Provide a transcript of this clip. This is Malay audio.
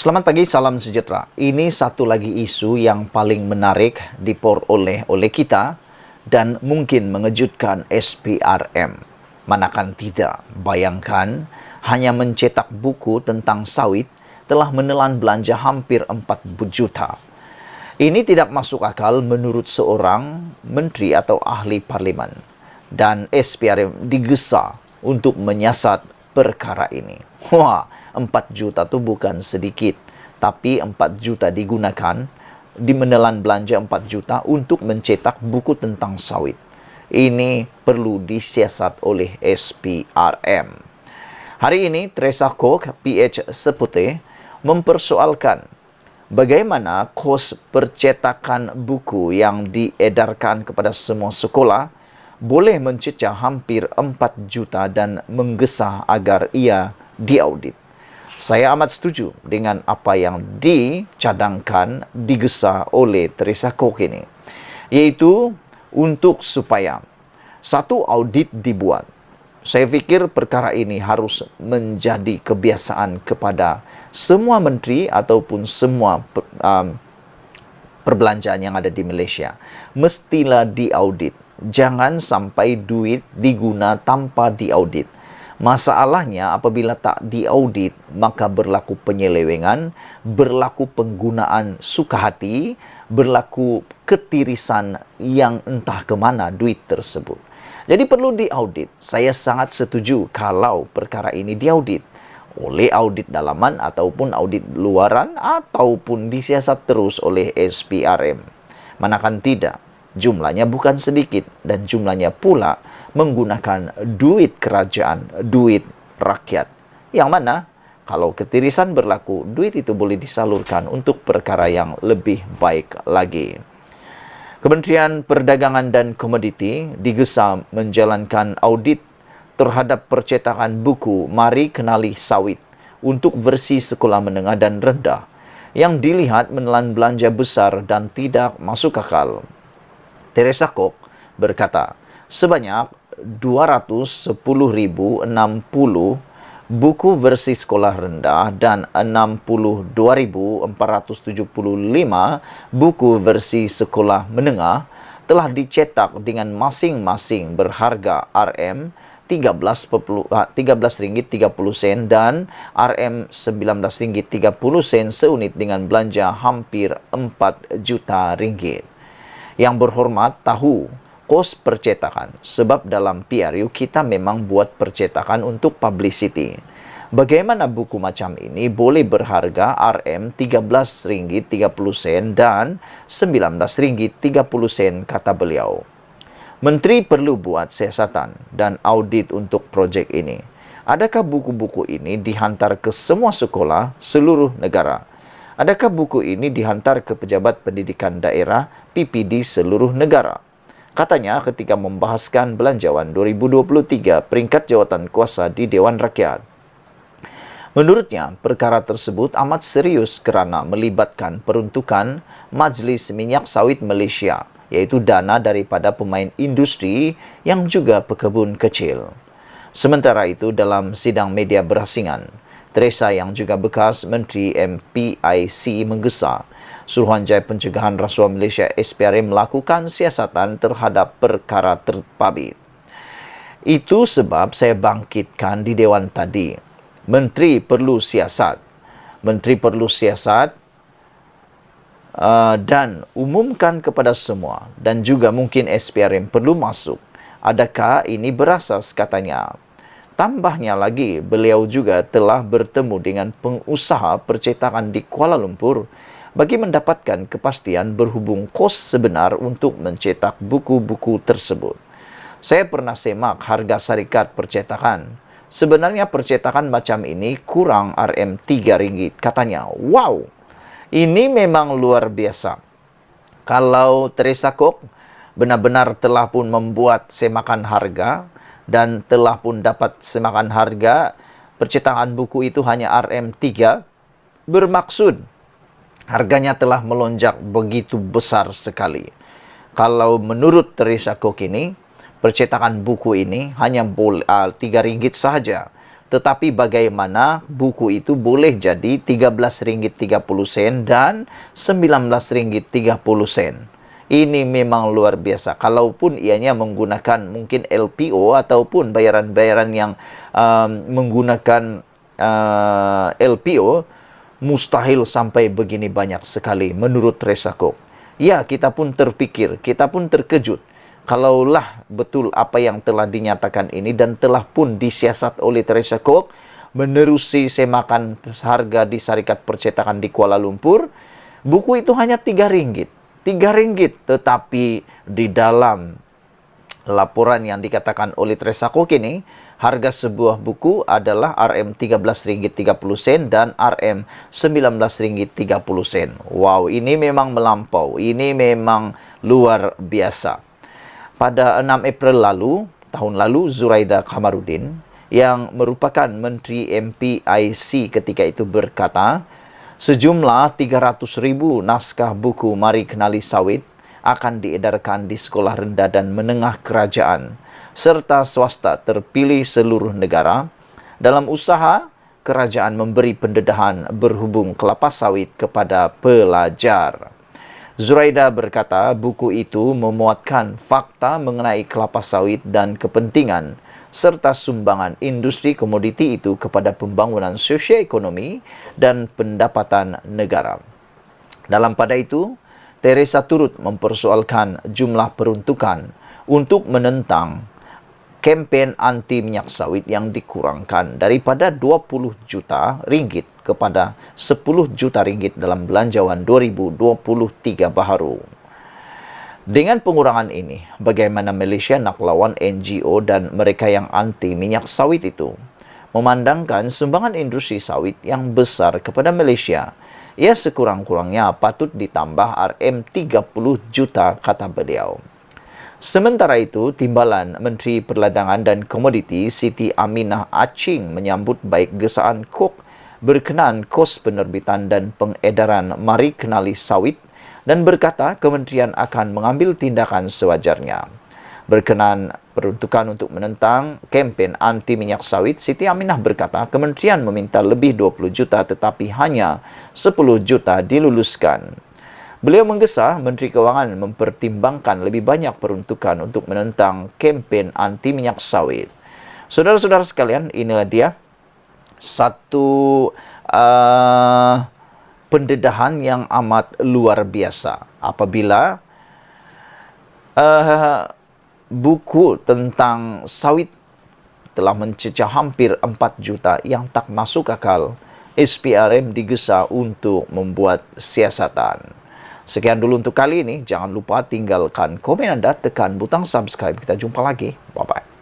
Selamat pagi, salam sejahtera. Ini satu lagi isu yang paling menarik diperoleh oleh kita dan mungkin mengejutkan SPRM. Manakan tidak, bayangkan hanya mencetak buku tentang sawit telah menelan belanja hampir 4 juta. Ini tidak masuk akal menurut seorang menteri atau ahli parlimen. Dan SPRM digesa untuk menyiasat perkara ini. Wah, 4 juta itu bukan sedikit. Tapi 4 juta digunakan di menelan belanja 4 juta untuk mencetak buku tentang sawit. Ini perlu disiasat oleh SPRM. Hari ini, Teresa Kok, PH Seputih, mempersoalkan bagaimana kos percetakan buku yang diedarkan kepada semua sekolah boleh mencecah hampir 4 juta dan menggesa agar ia diaudit. Saya amat setuju dengan apa yang dicadangkan, digesa oleh Teresa Kok ini, yaitu untuk supaya satu audit dibuat. Saya fikir perkara ini harus menjadi kebiasaan kepada semua menteri ataupun semua perbelanjaan yang ada di Malaysia. Mestilah diaudit. Jangan sampai duit diguna tanpa diaudit. Masalahnya apabila tak diaudit, maka berlaku penyelewengan, berlaku penggunaan suka hati, berlaku ketirisan yang entah ke mana duit tersebut. Jadi perlu diaudit. Saya sangat setuju kalau perkara ini diaudit oleh audit dalaman ataupun audit luaran ataupun disiasat terus oleh SPRM. Manakan tidak, jumlahnya bukan sedikit dan jumlahnya pula menggunakan duit kerajaan, duit rakyat. Yang mana kalau ketirisan berlaku, duit itu boleh disalurkan untuk perkara yang lebih baik lagi. Kementerian Perdagangan dan Komoditi digesa menjalankan audit terhadap percetakan buku Mari Kenali Sawit untuk versi sekolah menengah dan rendah yang dilihat menelan belanja besar dan tidak masuk akal. Teresa Kok berkata, sebanyak 210,060 buku versi sekolah rendah dan 62,475 buku versi sekolah menengah telah dicetak dengan masing-masing berharga RM13.30 dan RM19.30 seunit dengan belanja hampir 4 juta ringgit. Yang berhormat tahu kos percetakan, sebab dalam PRU kita memang buat percetakan untuk publicity. Bagaimana buku macam ini boleh berharga RM13.30 dan RM19.30 kata beliau. Menteri perlu buat siasatan dan audit untuk projek ini. Adakah buku-buku ini dihantar ke semua sekolah seluruh negara? Adakah buku ini dihantar ke pejabat pendidikan daerah PPD seluruh negara? Katanya ketika membahaskan Belanjawan 2023 peringkat jawatan kuasa di Dewan Rakyat. Menurutnya, perkara tersebut amat serius kerana melibatkan peruntukan Majlis Minyak Sawit Malaysia, iaitu dana daripada pemain industri yang juga pekebun kecil. Sementara itu, dalam sidang media berasingan, Teresa yang juga bekas Menteri MPIC menggesa Suruhanjaya Pencegahan Rasuah Malaysia SPRM melakukan siasatan terhadap perkara terbabit. Itu sebab saya bangkitkan di Dewan tadi. Menteri perlu siasat. Menteri perlu siasat dan umumkan kepada semua. Dan juga mungkin SPRM perlu masuk. Adakah ini berasas katanya? Tambahnya lagi, beliau juga telah bertemu dengan pengusaha percetakan di Kuala Lumpur bagi mendapatkan kepastian berhubung kos sebenar untuk mencetak buku-buku tersebut. Saya pernah semak harga syarikat percetakan. Sebenarnya percetakan macam ini kurang RM3 katanya. Wow! Ini memang luar biasa. Kalau Teresa Kok benar-benar telah pun membuat semakan harga dan telah pun dapat semakan harga, percetakan buku itu hanya RM3, bermaksud harganya telah melonjak begitu besar sekali. Kalau menurut Teresa Kok ini, percetakan buku ini hanya RM3 sahaja. Tetapi bagaimana buku itu boleh jadi Rp13.30 dan Rp19.30. Ini memang luar biasa. Kalaupun ianya menggunakan mungkin LPO ataupun bayaran-bayaran yang menggunakan LPO, mustahil sampai begini banyak sekali menurut Resakok. Ya, kita pun terpikir, kita pun terkejut. Kalaulah betul apa yang telah dinyatakan ini dan telah pun disiasat oleh Teresa Kok menerusi semakan harga di Serikat Percetakan di Kuala Lumpur, buku itu hanya Rp3. Rp3, tetapi di dalam laporan yang dikatakan oleh Teresa Kok ini, harga sebuah buku adalah Rm13.30 dan Rm19.30. Wow, ini memang melampau. Ini memang luar biasa. Pada 6 April lalu, tahun lalu, Zuraida Kamarudin yang merupakan Menteri MPIC ketika itu berkata, sejumlah 300.000 naskah buku Mari Kenali Sawit akan diedarkan di sekolah rendah dan menengah kerajaan serta swasta terpilih seluruh negara dalam usaha kerajaan memberi pendedahan berhubung kelapa sawit kepada pelajar. Zuraida berkata buku itu memuatkan fakta mengenai kelapa sawit dan kepentingan serta sumbangan industri komoditi itu kepada pembangunan sosioekonomi dan pendapatan negara. Dalam pada itu, Teresa turut mempersoalkan jumlah peruntukan untuk menentang kempen anti minyak sawit yang dikurangkan daripada 20 juta ringgit kepada 10 juta ringgit dalam belanjawan 2023 baharu. Dengan pengurangan ini, bagaimana Malaysia nak lawan NGO dan mereka yang anti minyak sawit itu? Memandangkan sumbangan industri sawit yang besar kepada Malaysia, ia sekurang-kurangnya patut ditambah RM30 juta, kata beliau. Sementara itu, Timbalan Menteri Perdagangan dan Komoditi Siti Aminah Aching menyambut baik gesaan Kok berkenaan kos penerbitan dan pengedaran Mari Kenali Sawit dan berkata kementerian akan mengambil tindakan sewajarnya. Berkenaan peruntukan untuk menentang kempen anti minyak sawit, Siti Aminah berkata kementerian meminta lebih 20 juta tetapi hanya 10 juta diluluskan. Beliau menggesa Menteri Kewangan mempertimbangkan lebih banyak peruntukan untuk menentang kempen anti minyak sawit. Saudara-saudara sekalian, inilah dia satu pendedahan yang amat luar biasa. Apabila buku tentang sawit telah mencecah hampir 4 juta yang tak masuk akal, SPRM digesa untuk membuat siasatan. Sekian dulu untuk kali ini. Jangan lupa tinggalkan komen Anda, tekan butang subscribe. Kita jumpa lagi. Bye-bye.